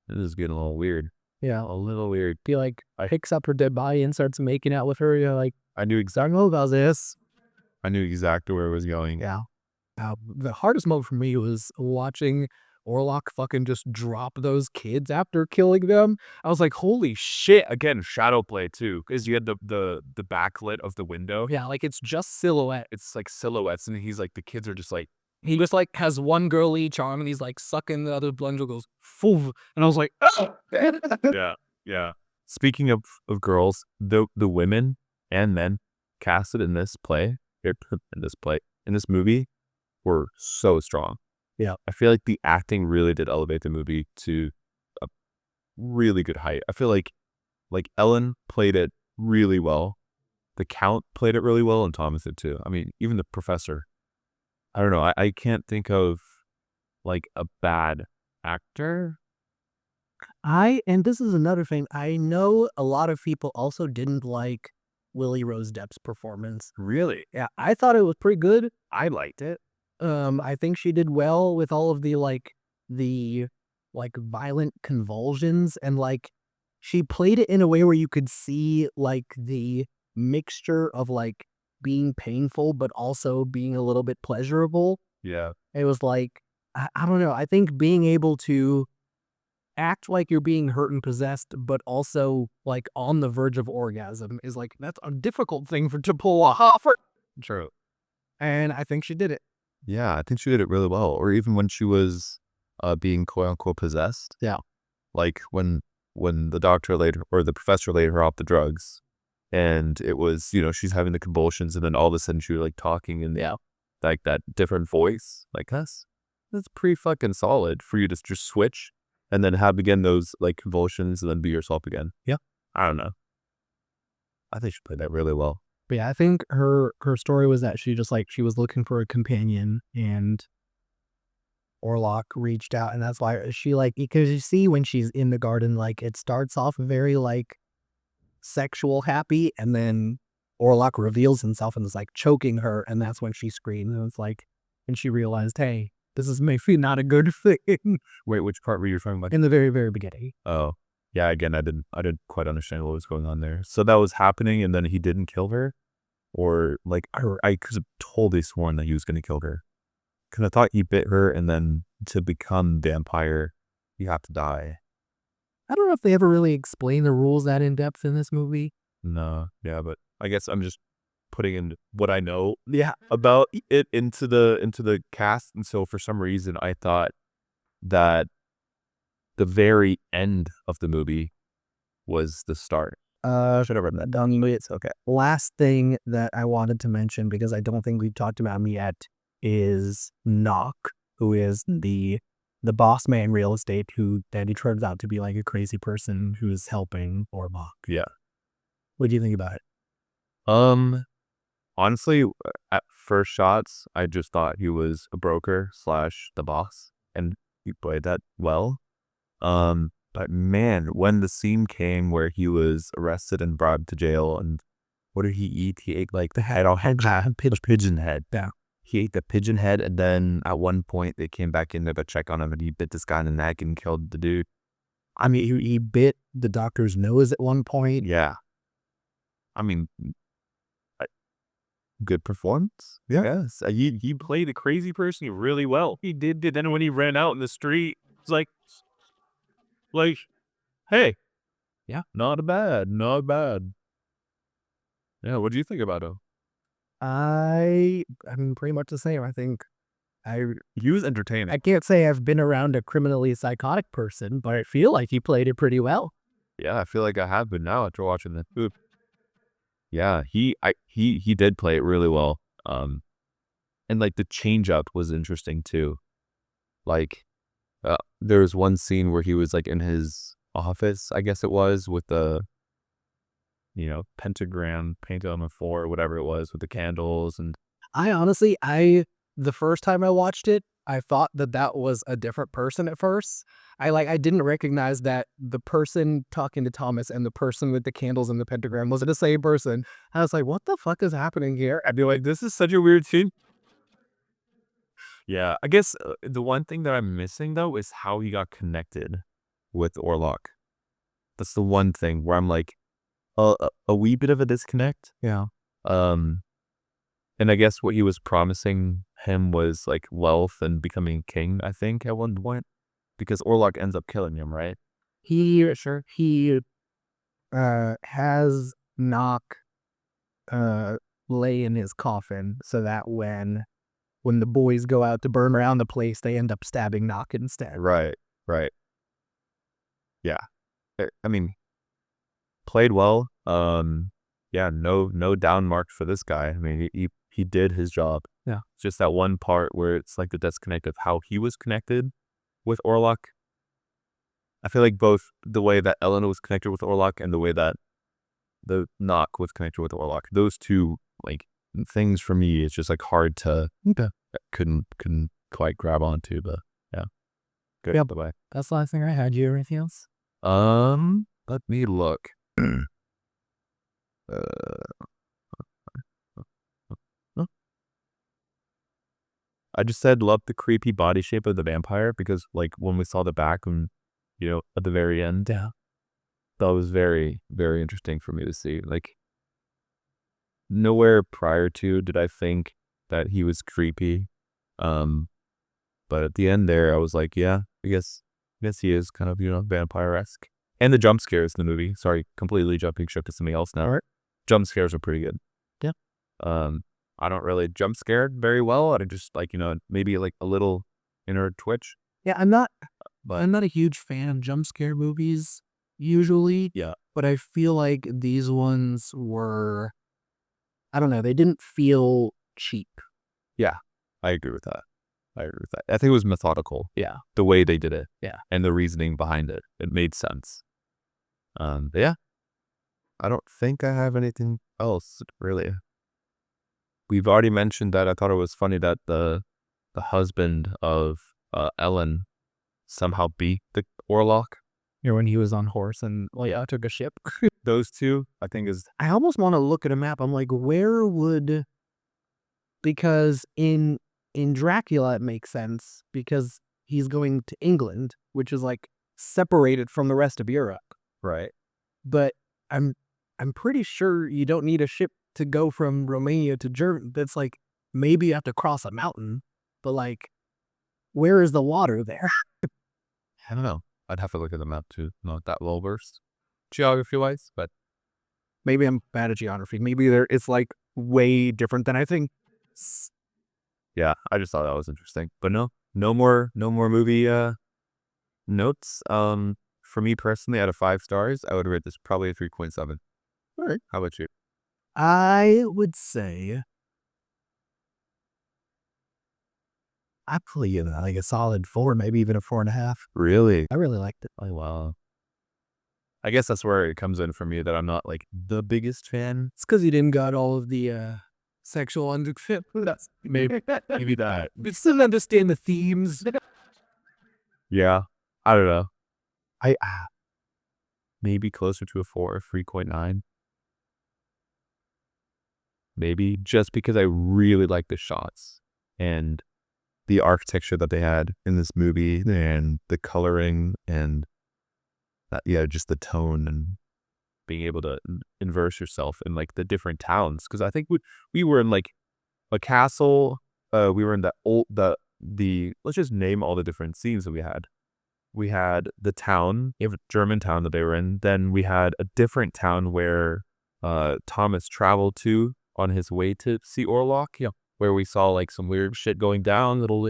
this is getting a little weird. Yeah. A little weird. He like picks up her dead body and starts making out with her. You're like, I knew I exactly don't know about this. where it was going. Yeah. The hardest moment for me was watching Orlok fucking just drop those kids after killing them. I was like, holy shit. Again, shadow play too. Because you had the backlit of the window. Yeah, like it's just silhouette. It's like silhouettes, and he's like, the kids are just like, He just like has one girl each arm and he's like sucking the other bundle, goes, Foof. And I was like, "Ah!" yeah. Speaking of girls, the women and men casted in this movie were so strong. Yeah. I feel like the acting really did elevate the movie to a really good height. I feel like Ellen played it really well. The Count played it really well, and Thomas did too. I mean, even the professor. I don't know. I can't think of like a bad actor. And this is another thing. I know a lot of people also didn't like Lily Rose Depp's performance. Really, Yeah, I thought it was pretty good. I liked it. I think she did well with all of the violent convulsions, and like she played it in a way where you could see like the mixture of like being painful but also being a little bit pleasurable. Yeah. It was like I don't know. I think being able to act like you're being hurt and possessed, but also like on the verge of orgasm is like that's a difficult thing to pull off. True. And I think she did it. Yeah, I think she did it really well. Or even when she was being quote unquote possessed. Yeah. Like when the doctor laid her, or the professor laid her off the drugs, and it was, she's having the convulsions, and then all of a sudden she was like talking in like that different voice. Like that's pretty fucking solid for you to just switch and then have again those like convulsions and then be yourself again. Yeah. I don't know. I think she played that really well. But yeah, I think her story was that she was looking for a companion, and Orlok reached out, and that's why because you see when she's in the garden, like it starts off very like sexual happy, and then Orlok reveals himself and is like choking her, and that's when she screamed, and it's like, and she realized, hey, this is maybe not a good thing. Wait, which part were you talking about? In the very, very beginning. Oh. Yeah, again, I didn't quite understand what was going on there. So that was happening, and then he didn't kill her? Or, like, I could have totally sworn that he was going to kill her. Because I thought he bit her, and then to become vampire, you have to die. I don't know if they ever really explain the rules that in depth in this movie. No, yeah, but I guess I'm just putting in what I know about it into the cast. And so for some reason, I thought that the very end of the movie was the start. Should have written that down. It's okay. Last thing that I wanted to mention, because I don't think we've talked about him yet, is Knock, who is the boss man real estate that he turns out to be like a crazy person who is helping Orlok. Yeah. What do you think about it? Honestly, at first shots, I just thought he was a broker / the boss, and he played that well. But man, when the scene came where he was arrested and brought to jail, and what did he eat? He ate like the pigeon head. Yeah. He ate the pigeon head, and then at one point they came back in there to check on him, and he bit this guy in the neck and killed the dude. I mean, he bit the doctor's nose at one point. Yeah. I mean, good performance. Yeah. Yes. He played a crazy person really well. He did. Then when he ran out in the street, it's like, hey, Yeah. not bad, not bad. Yeah. What do you think about him? I'm pretty much the same. I think He was entertaining. I can't say I've been around a criminally psychotic person, but I feel like he played it pretty well. Yeah, I feel like I have been now after watching the movie. Yeah, he did play it really well. And like the change up was interesting too. Like, there was one scene where he was like in his office, I guess it was, with the pentagram painted on the floor, or whatever it was, with the candles and I honestly, the first time I watched it, I thought that was a different person at first. I didn't recognize that the person talking to Thomas and the person with the candles and the pentagram wasn't the same person. I was like, what the fuck is happening here? I'd be like, this is such a weird scene. Yeah, I guess the one thing that I'm missing though is how he got connected with Orlok. That's the one thing where I'm like, a wee bit of a disconnect. Yeah. Um, and I guess what he was promising him was like wealth and becoming king, I think, at one point, because Orlok ends up killing him, right? He has Knock lay in his coffin so that when the boys go out to burn around the place, they end up stabbing Knock instead. Right, right. Yeah. I mean, played well. Yeah, no down marks for this guy. I mean, he did his job. Yeah. It's just that one part where it's like the disconnect of how he was connected with Orlok. I feel like both the way that Ellen was connected with Orlok and the way that the Knock was connected with Orlok, those two like things for me, it's just like hard to couldn't quite grab onto, but yeah. Good. Yeah. Bye-bye. That's the last thing I had. You have anything else? Let me look. I just said love the creepy body shape of the vampire because like when we saw the back and at the very end, Yeah. that was very, very interesting for me to see. Like nowhere prior to did I think that he was creepy. But at the end there I was like, yeah, I guess he is kind of, vampire-esque. And the jump scares in the movie. Sorry, completely jumping ship to something else now. All right. Jump scares are pretty good. Yeah. I don't really jump scared very well. I just like, maybe like a little inner twitch. Yeah, I'm not a huge fan of jump scare movies usually. Yeah. But I feel like these ones were, I don't know, they didn't feel cheap. Yeah, I agree with that. I think it was methodical. Yeah. The way they did it. Yeah. And the reasoning behind it. It made sense. But yeah. I don't think I have anything else, really. We've already mentioned that I thought it was funny that the husband of Ellen somehow beat the Orlok. When he was on horse and took a ship. Those two, I think, is I almost want to look at a map. I'm like, because in Dracula it makes sense because he's going to England, which is like separated from the rest of Europe. right. But I'm pretty sure you don't need a ship to go from Romania to Germany. That's like maybe you have to cross a mountain, but like, where is the water there? I don't know. I'd have to look at the map too. Not that well versed geography-wise, but Maybe I'm bad at geography. Maybe it's like way different than I think. yeah, I just thought that was interesting. But no more movie notes. For me personally, out of 5 stars, I would rate this probably a 3.7. All right. How about you? I would say I probably give it like a solid 4, maybe even a 4.5. Really? I really liked it. Oh, wow. I guess that's where it comes in for me that I'm not like the biggest fan. It's because you didn't got all of the sexual underfit. That's Maybe that. but still understand the themes. Yeah. I don't know. I maybe closer to a 4, 3.9. Maybe just because I really like the shots and the architecture that they had in this movie and the coloring and just the tone and being able to inverse yourself in like the different towns. Because I think we were in like a castle. We were in the let's just name all the different scenes that we had. We had the town, German town that they were in. Then we had a different town where Thomas traveled to on his way to see Orlok. Yeah. Where we saw like some weird shit going down, little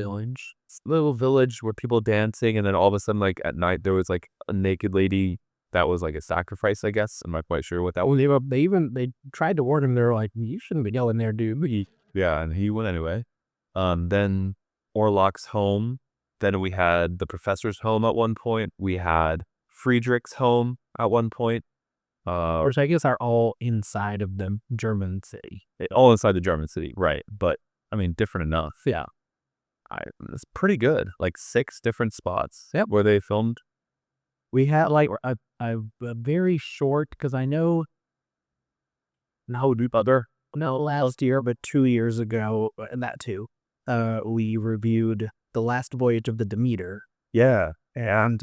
village where people dancing, and then all of a sudden, like at night, there was like a naked lady that was like a sacrifice, I guess. I'm not quite sure what that was. They tried to warn him. They're like, you shouldn't be going there, dude. Yeah, and he went anyway. Then Orlok's home. Then we had the professor's home at one point. We had Friedrich's home at one point. Which I guess are all inside of the German city. All inside the German city, right? But I mean, different enough. Yeah. It's pretty good. Like 6 different spots. Yep. Where they filmed. We had like a very short, because I know last year, but 2 years ago, and that too, we reviewed The Last Voyage of the Demeter. Yeah. And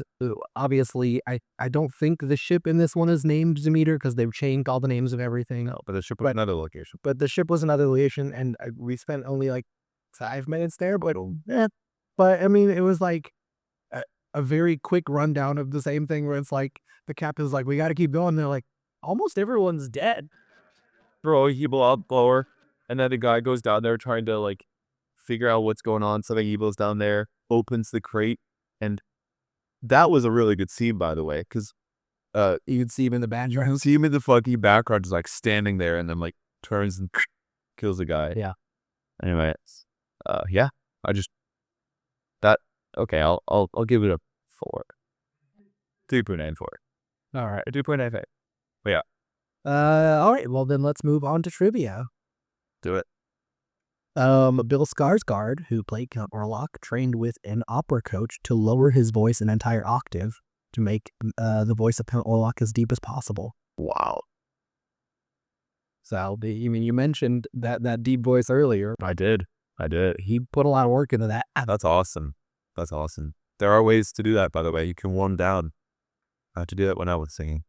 obviously, I don't think the ship in this one is named Demeter because they've changed all the names of everything. No, but the ship was another location. But the ship was another location, and we spent only like 5 minutes there. But I mean, it was like a very quick rundown of the same thing where it's like the captain's like, we got to keep going. They're like, almost everyone's dead. Bro, he blew out blower, and then the guy goes down there trying to like figure out what's going on. Something evil's down there, opens the crate, and that was a really good scene, by the way, because you can see him in the background. See him in the fucking background, just like standing there, and then like turns and kills the guy. Yeah. Anyway, yeah, okay. I'll give it a 4. 3.94. All right, 2.95. But yeah. All right. Well, then let's move on to trivia. Do it. Bill Skarsgård, who played Count Orlok, trained with an opera coach to lower his voice an entire octave to make the voice of Count Orlok as deep as possible. Wow. So, you mentioned that deep voice earlier. I did. He put a lot of work into that. That's awesome. There are ways to do that, by the way. You can warm down. I had to do that when I was singing.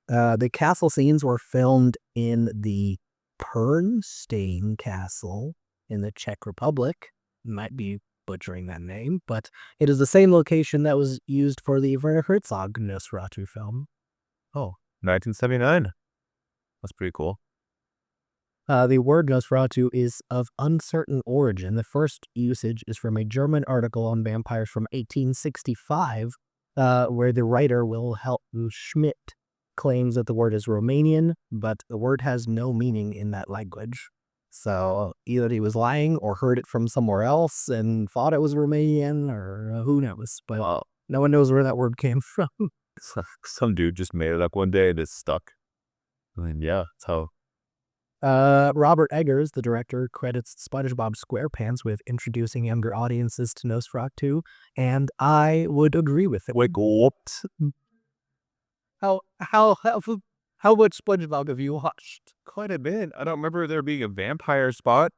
The castle scenes were filmed in the Pernstein Castle in the Czech Republic. Might be butchering that name, but it is the same location that was used for the Werner Herzog Nosferatu film. Oh, 1979. That's pretty cool. The word Nosferatu is of uncertain origin. The first usage is from a German article on vampires from 1865, where the writer Wilhelm Schmidt claims that the word is Romanian, but the word has no meaning in that language. So either he was lying or heard it from somewhere else and thought it was Romanian, or who knows. But no one knows where that word came from. Some dude just made it up one day and it's stuck. I mean, yeah, that's how. Robert Eggers, the director, credits SpongeBob SquarePants with introducing younger audiences to Nosferatu, and I would agree with it. Wait, what? How much SpongeBob have you watched? Quite a bit. I don't remember there being a vampire spot.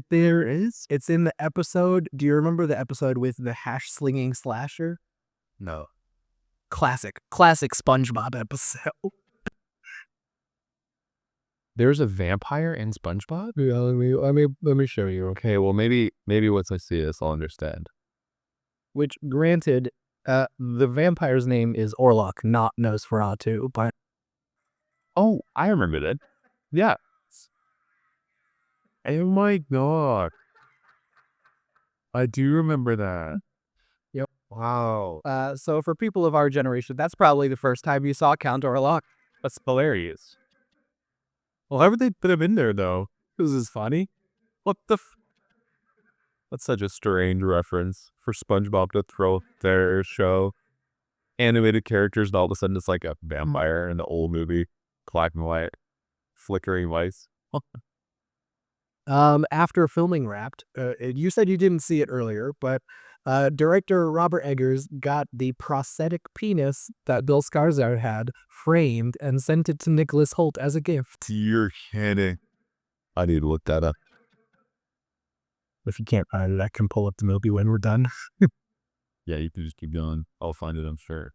There is. It's in the episode. Do you remember the episode with the hash-slinging slasher? No. Classic SpongeBob episode. There's a vampire in SpongeBob? Yeah, let me show you. Okay, well maybe once I see this I'll understand. Which, granted, the vampire's name is Orlok, not Nosferatu, but... Oh, I remember that. Yeah. Oh my god. I do remember that. Yep. Wow. So for people of our generation, that's probably the first time you saw Count Orlok. That's hilarious. Well, how would they put him in there, though? This is funny. What the That's such a strange reference for SpongeBob to throw their show. Animated characters, and all of a sudden it's like a vampire in the old movie. Black and white. Flickering lights. After filming wrapped, you said you didn't see it earlier, but director Robert Eggers got the prosthetic penis that Bill Skarsgård had framed and sent it to Nicholas Hoult as a gift. You're kidding. I need to look that up. If you can't find it, I can pull up the movie when we're done. Yeah, you can just keep going. I'll find it, I'm sure.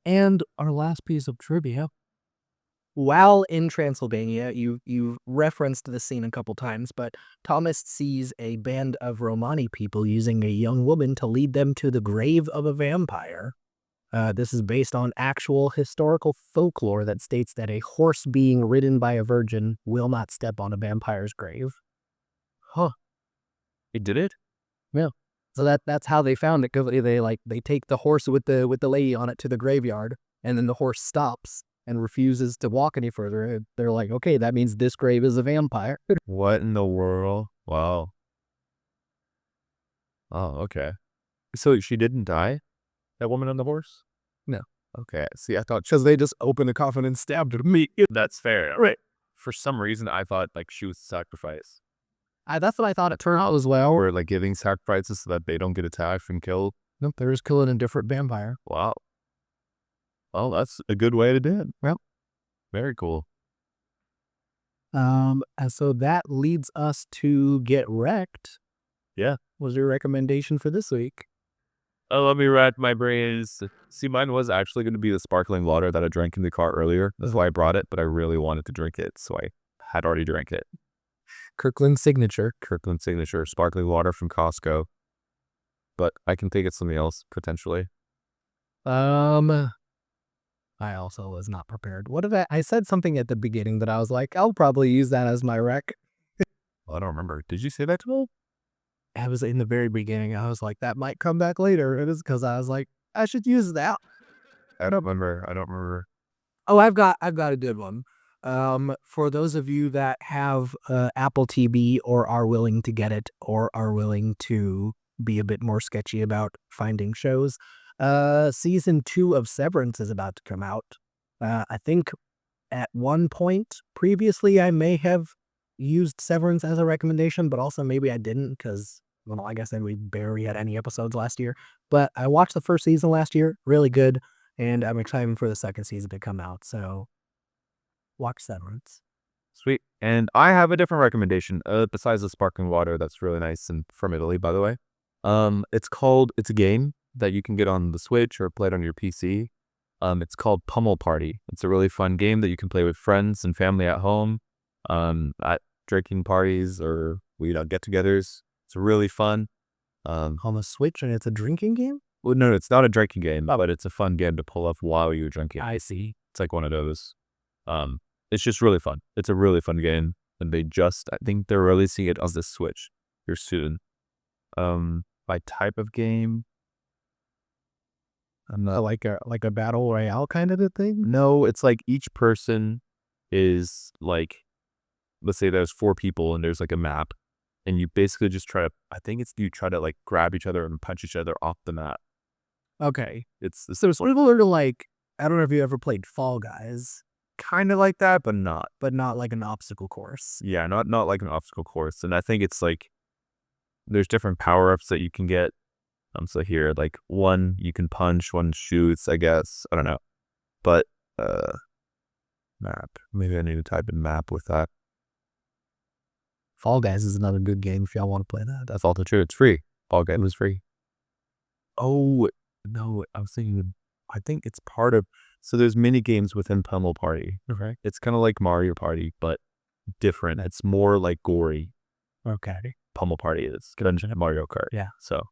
And our last piece of trivia. While in Transylvania, you've referenced this scene a couple times, but Thomas sees a band of Romani people using a young woman to lead them to the grave of a vampire. This is based on actual historical folklore that states that a horse being ridden by a virgin will not step on a vampire's grave. Huh. It did it? Yeah. So that's how they found it. 'Cause they take the horse with the lady on it to the graveyard, and then the horse stops and refuses to walk any further. And they're like, okay, that means this grave is a vampire. What in the world? Wow. Oh, okay. So she didn't die? That woman on the horse? No. Okay. See, I thought because they just opened the coffin and stabbed her. Me. That's fair. Right. For some reason, I thought like she was sacrificed. That's what I thought it turned out as well. Or like giving sacrifices so that they don't get attacked and killed. Nope, they're just killing a different vampire. Wow. Well, that's a good way to do it. Yep. Very cool. And so that leads us to Get Wrecked. Yeah. Was your recommendation for this week? Oh, let me rack my brains. See, mine was actually going to be the sparkling water that I drank in the car earlier. That's why I brought it, but I really wanted to drink it, so I had already drank it. Kirkland Signature. Kirkland Signature sparkling water from Costco. But I can think of something else, potentially. I also was not prepared. What did I said something at the beginning that I was like, I'll probably use that as my rec. I don't remember. Did you say that to me? I was in the very beginning. I was like, that might come back later. It is because I was like, I should use that. I don't remember. Oh, I've got a good one. For those of you that have Apple TV or are willing to get it or are willing to be a bit more sketchy about finding shows, season 2 of Severance is about to come out. I think at one point previously I may have used Severance as a recommendation, but also maybe I didn't because, well, like I said, we barely had any episodes last year. But I watched the first season last year, really good, and I'm excited for the second season to come out. So watch Severance. Sweet. And I have a different recommendation, besides the sparkling water that's really nice and from Italy, by the way. It's a game that you can get on the Switch or play it on your PC. It's called Pummel Party. It's a really fun game that you can play with friends and family at home, at drinking parties or get-togethers. It's really fun. On the Switch, and it's a drinking game? Well, no, it's not a drinking game, but it's a fun game to pull up while you're drinking. I see. It's like one of those. It's just really fun. It's a really fun game, and I think they're releasing it on the Switch here soon. By type of game, I'm not like a battle royale kind of a thing. no, it's like each person is like, let's say there's 4 people and there's like a map, and you basically just you try to like grab each other and punch each other off the map. Okay, It's so it's similar to like, I don't know if you ever played Fall Guys, kind of like that, but not. but not like an obstacle course. Yeah, not like an obstacle course. And I think it's like there's different power-ups that you can get. So here, like one you can punch, one shoots, I guess. I don't know. But map. Maybe I need to type in map with that. Fall Guys is another good game if y'all want to play that. That's also true. It's free. Fall Guys was free. Oh, no, I was thinking, I think it's part of, so there's mini games within Pummel Party. Okay. It's kind of like Mario Party, but different. It's more like gory. Okay. Pummel Party is. Gungeon and Mario Kart. Yeah. So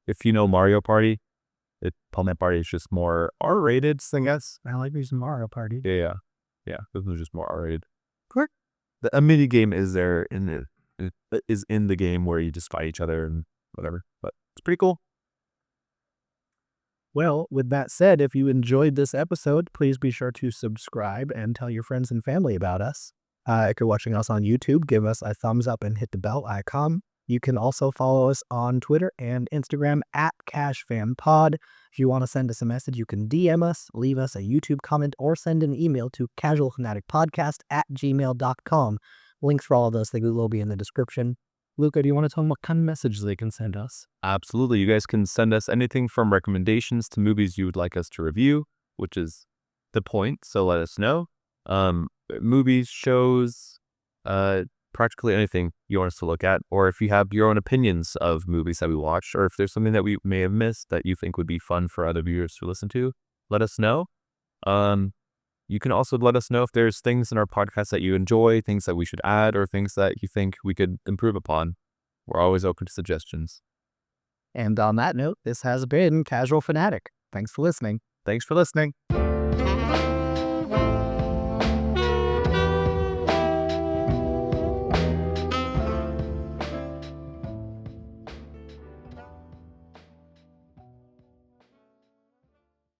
if you know Mario Party, Pummel Party is just more R-rated, I guess. I like using Mario Party. Yeah. This is just more R-rated. Correct. A mini game is there is in the game where you just fight each other and whatever. But it's pretty cool. Well, with that said, if you enjoyed this episode, please be sure to subscribe and tell your friends and family about us. If you're watching us on YouTube, give us a thumbs up and hit the bell icon. You can also follow us on Twitter and Instagram at CashFamPod. If you want to send us a message, you can DM us, leave us a YouTube comment, or send an email to casualfanaticpodcast@gmail.com. Links for all of those things will be in the description. Luca, do you want to tell them what kind of message they can send us? Absolutely. You guys can send us anything from recommendations to movies you would like us to review, which is the point. So let us know. Movies, shows, practically anything you want us to look at, or if you have your own opinions of movies that we watched, or if there's something that we may have missed that you think would be fun for other viewers to listen to, let us know. You can also let us know if there's things in our podcast that you enjoy, things that we should add, or things that you think we could improve upon. We're always open to suggestions. And on that note, this has been Casual Fanatic. Thanks for listening. Thanks for listening.